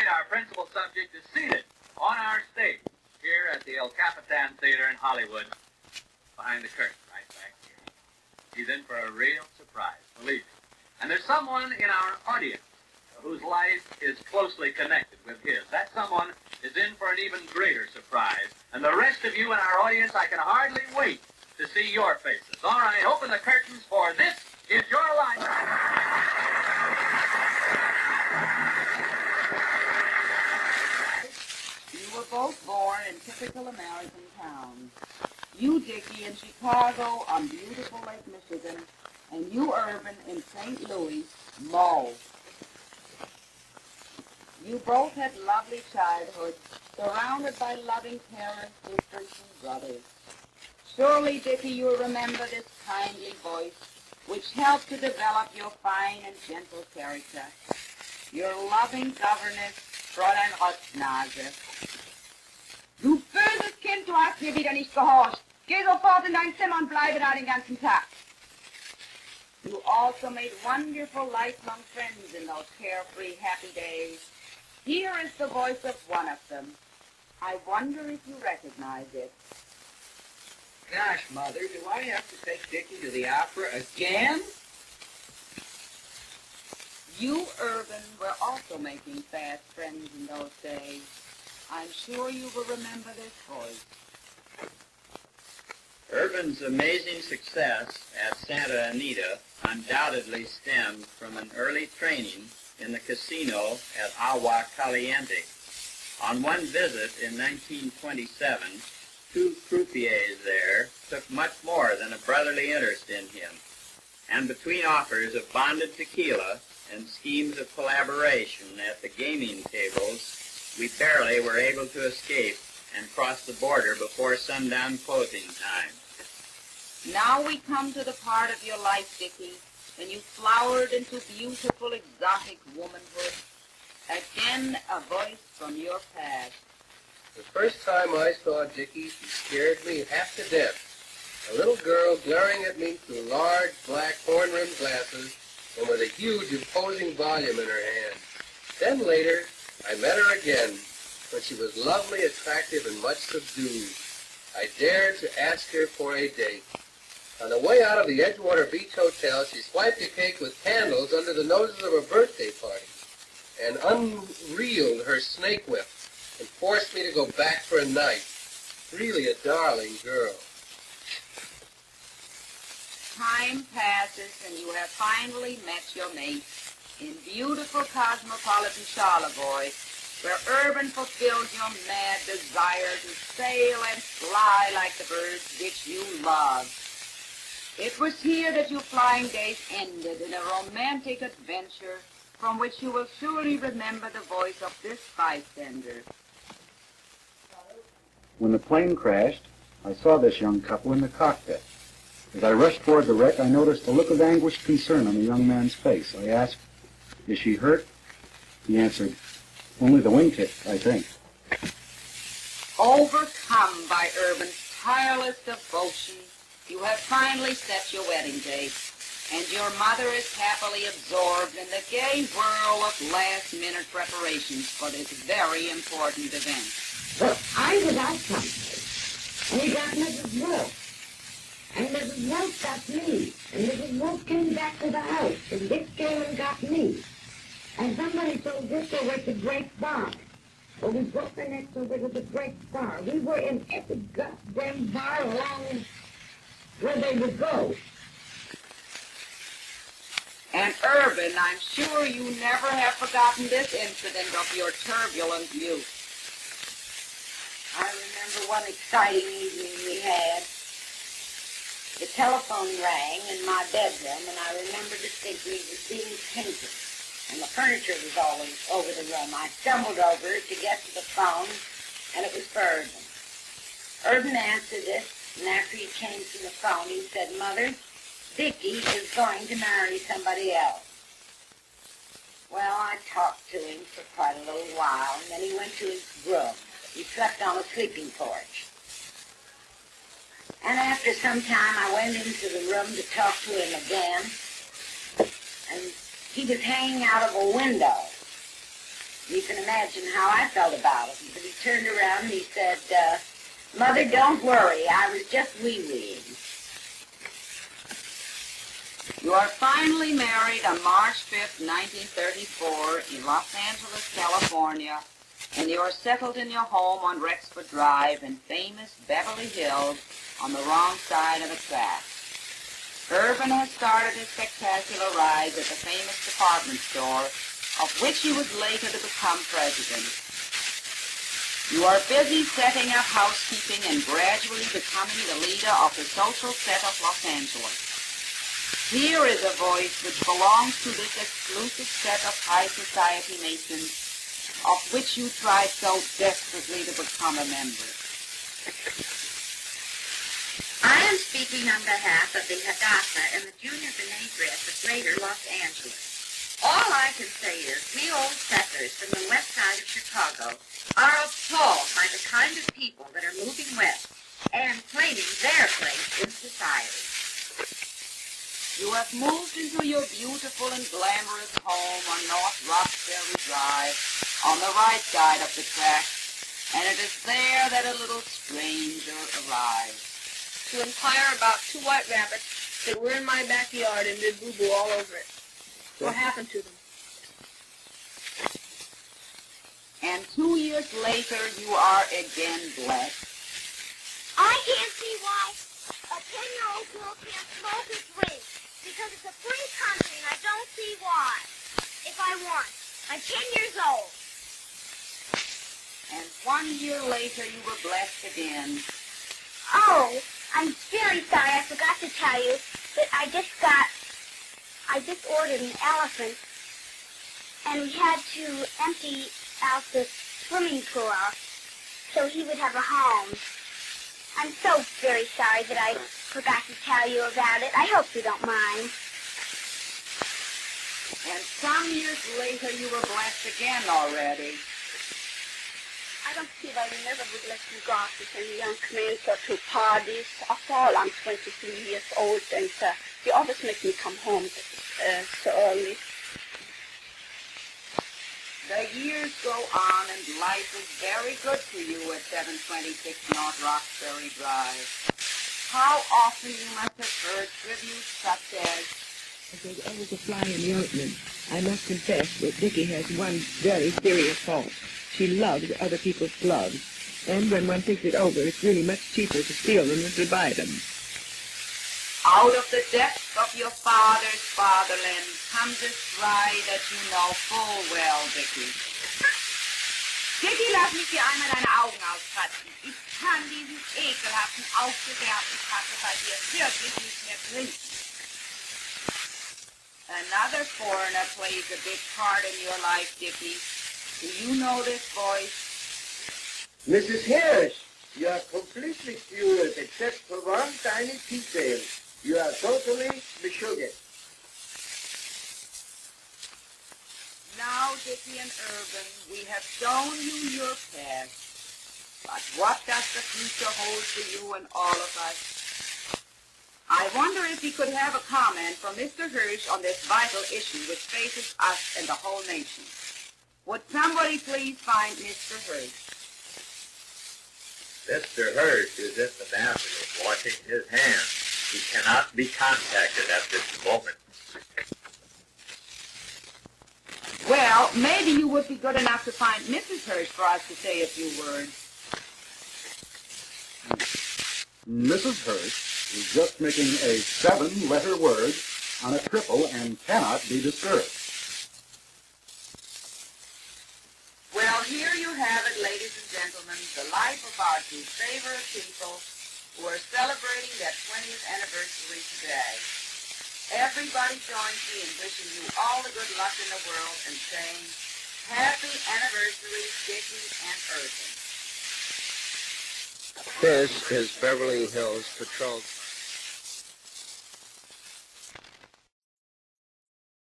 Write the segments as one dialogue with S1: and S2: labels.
S1: night, our principal subject is seated on our stage here at the El Capitan Theater in Hollywood, behind the curtain, right back here. He's in for a real surprise, believe me. And there's someone in our audience whose life is closely connected with his. That someone is in for an even greater surprise. And the rest of you in our audience, I can hardly wait to see your faces. All right, open the curtains for This Is Your Life.
S2: You were both born in typical American towns. You, Dickie, in Chicago on beautiful Lake Michigan, and you, Urban, in St. Louis, Mo. You both had lovely childhoods, surrounded by loving parents, sisters, and brothers. Surely, Dickie, you'll remember this kindly voice, which helped to develop your fine and gentle character. Your loving governess, Fräulein Rotznase. Du böses Kind, du hast mir wieder nicht gehorcht. Geh sofort in dein Zimmer und bleibe da den ganzen Tag. You also made wonderful lifelong friends in those carefree, happy days. Here is the voice of one of them. I wonder if you recognize it.
S3: Gosh, Mother, do I have to take Dickie to the opera again?
S2: You, Urban, were also making fast friends in those days. I'm sure you will remember this voice.
S4: Urban's amazing success at Santa Anita undoubtedly stemmed from an early training in the casino at Agua Caliente. On one visit in 1927, two croupiers there took much more than a brotherly interest in him, and between offers of bonded tequila and schemes of collaboration at the gaming tables, we barely were able to escape and cross the border before sundown closing time.
S2: Now we come to the part of your life, Dickie, when you flowered into beautiful, exotic womanhood. Again, a voice from your past.
S3: The first time I saw Dickie, she scared me half to death. A little girl glaring at me through large, black, horn-rimmed glasses and with a huge, imposing volume in her hand. Then later, I met her again, when she was lovely, attractive, and much subdued. I dared to ask her for a date. On the way out of the Edgewater Beach Hotel, she swiped a cake with candles under the noses of her birthday party and unreeled her snake whip and forced me to go back for a night. Really a darling girl.
S2: Time passes and you have finally met your mate in beautiful cosmopolitan Charlevoix, where Urban fulfills your mad desire to sail and fly like the birds which you love. It was here that your flying days ended in a romantic adventure from which you will surely remember the voice of this bystander.
S5: When the plane crashed, I saw this young couple in the cockpit. As I rushed toward the wreck, I noticed a look of anguished concern on the young man's face. I asked, "Is she hurt?" He answered, "Only the wingtip, I think."
S2: Overcome by Urban's tireless devotion, you have finally set your wedding date, and your mother is happily absorbed in the gay whirl of last-minute preparations for this very important event.
S6: Well, I was out someplace, and we got Mrs. Wolf. And Mrs. Wolf got me. And Mrs. Wolf came back to the house, and Dick Galen got me. And somebody told Dick they went to Great Bar. Well, we booked the next over to the Great Bar. We were in every goddamn bar along where they would go.
S2: And Urban, I'm sure you never have forgotten this incident of your turbulent youth.
S6: I remember one exciting evening we had. The telephone rang in my bedroom, and I remember distinctly it was being painted. And the furniture was always over the room. I stumbled over it to get to the phone, and it was for Urban. Urban answered it, and after he came to the phone, he said, "Mother, Dickie is going to marry somebody else." Well, I talked to him for quite a little while, and then he went to his room. He slept on a sleeping porch. And after some time, I went into the room to talk to him again, and he was hanging out of a window. You can imagine how I felt about it. But he turned around and he said, Mother, don't worry. I was just wee-weeing.
S2: You are finally married on March 5th, 1934 in Los Angeles, California, and you are settled in your home on Rexford Drive in famous Beverly Hills on the wrong side of the track. Irvin has started his spectacular rise at the famous department store, of which he was later to become president. You are busy setting up housekeeping and gradually becoming the leader of the social set of Los Angeles. Here is a voice which belongs to this exclusive set of high society nations, of which you try so desperately to become a member.
S6: I am speaking on behalf of the Hadassah and the Junior B'nai B'rith of Greater Los Angeles. All I can say is we old settlers from the west side of Chicago are appalled by the kind of people that are moving west and claiming their place in society.
S2: You have moved into your beautiful and glamorous home on North Roxbury Drive on the right side of the track, and it is there that a little stranger arrives.
S7: To inquire about 2 white rabbits that were in my backyard and did boo-boo all over it. What happened to them?
S2: And 2 years later, you are again blessed.
S8: I can't see why a 10-year-old girl can't smoke or drink. Because it's a free country, and I don't see why. If I want. I'm 10 years old.
S2: And 1 year later, you were blessed again.
S8: Oh, I'm very sorry. I forgot to tell you that I just ordered an elephant, and we had to empty out the swimming pool so he would have a home. I'm so very sorry that I forgot to tell you about it. I hope you don't mind.
S2: And some years later, you were blessed again already.
S7: I don't see why we never would let you go out with any young men or to parties. After all, I'm 23 years old, and you always make me come home so early.
S2: The years go on, and life is very good for you at 726 North Roxbury Drive. How often you must have heard tributes such as,
S9: There's always a fly in the ointment. I must confess that Dickie has one very serious fault. She loves other people's gloves, and when one thinks it over, it's really much cheaper to steal them than to buy them.
S2: out of the depths of your father's fatherland comes this cry that you know full well, Dickie. Dickie, lass mich dir einmal deine Augen auskratzen. Ich kann diesen ekelhaften, aufgewärmten Kaffee bei dir wirklich nicht mehr trinken. Another foreigner plays a big part in your life, Dickie. Do you know this voice?
S10: Mrs. Hirsch, you are completely cured except for one tiny detail. You are totally mishugged.
S2: Now, Dickie and Irvin, we have shown you your past. But what does the future hold for you and all of us? I wonder if we could have a comment from Mr. Hirsch on this vital issue which faces us and the whole nation. Would somebody please find Mr. Hirsch?
S1: Mr. Hirsch is in the bathroom washing his hands. He cannot be contacted at this moment.
S2: Well, maybe you would be good enough to find Mrs. Hirsch for us to say a few words.
S5: Mrs. Hirsch is just making a 7-letter word on a triple and cannot be discouraged.
S2: Well, here you have it, ladies and gentlemen, the life of our two favorite people who are celebrating their 20th anniversary today. Everybody joins me in wishing you all the good luck in the world and saying, Happy Anniversary, Dickie and Irvin.
S3: This is Beverly Hills Patrol.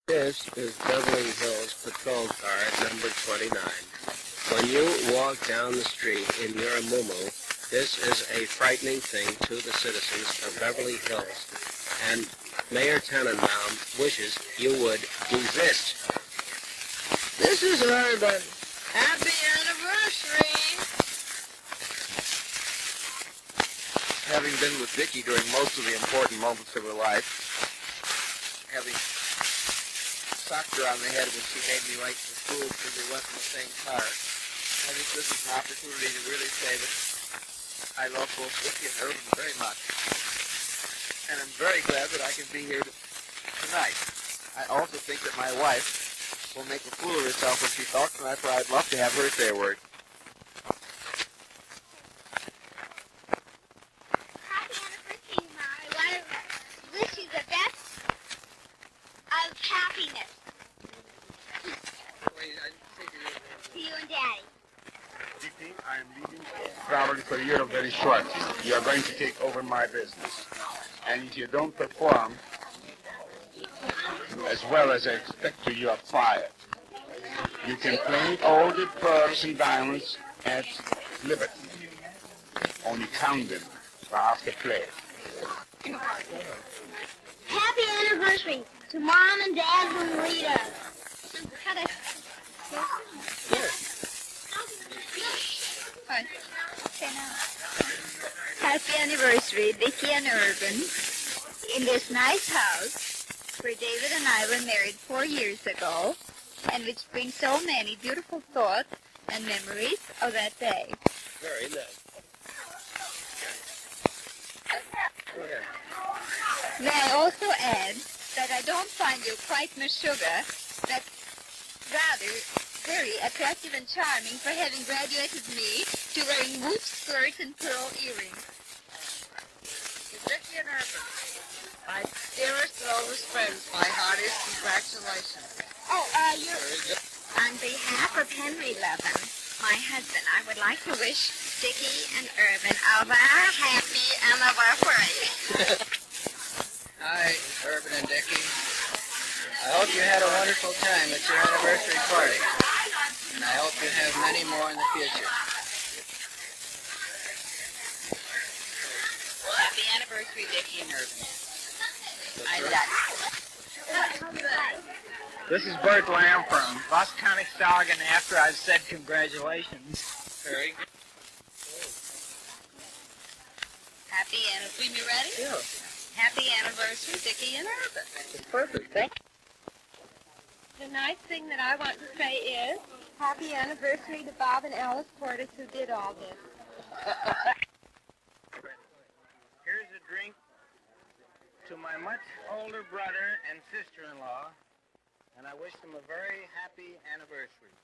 S3: This is Beverly Hills Patrol Car number 29. When you walk down the street in your muumuu, this is a frightening thing to the citizens of Beverly Hills, and Mayor Tannenbaum wishes you would desist.
S10: This is Irvin.
S6: Happy anniversary!
S10: Having been with Vicki during most of the important moments of her life, having socked her on the head when she made me write to school because we went in the same car, I think this is an opportunity to really say that I love both Vicki and Irvin very much. And I'm very glad that I can be here tonight. I also think that my wife will make a fool of herself when she talks tonight, for I'd love to have her say a word.
S8: Happy anniversary, Ma. I want to wish you the best of happiness to you and Daddy.
S11: Vicki, I am leaving traveling for Europe very shortly. You are going to take over my business. And if you don't perform as well as I expect you, you are fired. You can claim all the pearls and diamonds at liberty. Only count them after play.
S8: Happy anniversary to Mom and Dad and Rita.
S6: Happy anniversary, Vicki and Irvin, in this nice house where David and I were married 4 years ago, and which brings so many beautiful thoughts and memories of that day.
S10: Very nice. Go ahead.
S6: May I also add that I don't find you quite Meshuggah, but rather very attractive and charming for having graduated me to wearing moot skirts and pearl earrings.
S3: Vicki and Irvin, my dearest and oldest friends, my heartiest congratulations.
S6: On behalf of Henry Levin, my husband, I would like to wish Vicki and Irvin a very happy anniversary.
S3: Hi, Irvin and Dickie. I hope you had a wonderful time at your anniversary party, and I hope you have many more in the future.
S6: Happy anniversary, Vicki and Irvin. I love you.
S12: This is Bert Lamb from Ross County, Saugan, after I've said congratulations.
S3: Very good.
S6: Happy anniversary. You ready?
S3: Yeah.
S6: Happy anniversary, Vicki and Irvin.
S3: It's perfect. Thank you.
S13: The nice thing that I want to say is happy anniversary to Bob and Alice Portis who did all this.
S12: Here's a drink to my much older brother and sister-in-law, and I wish them a very happy anniversary.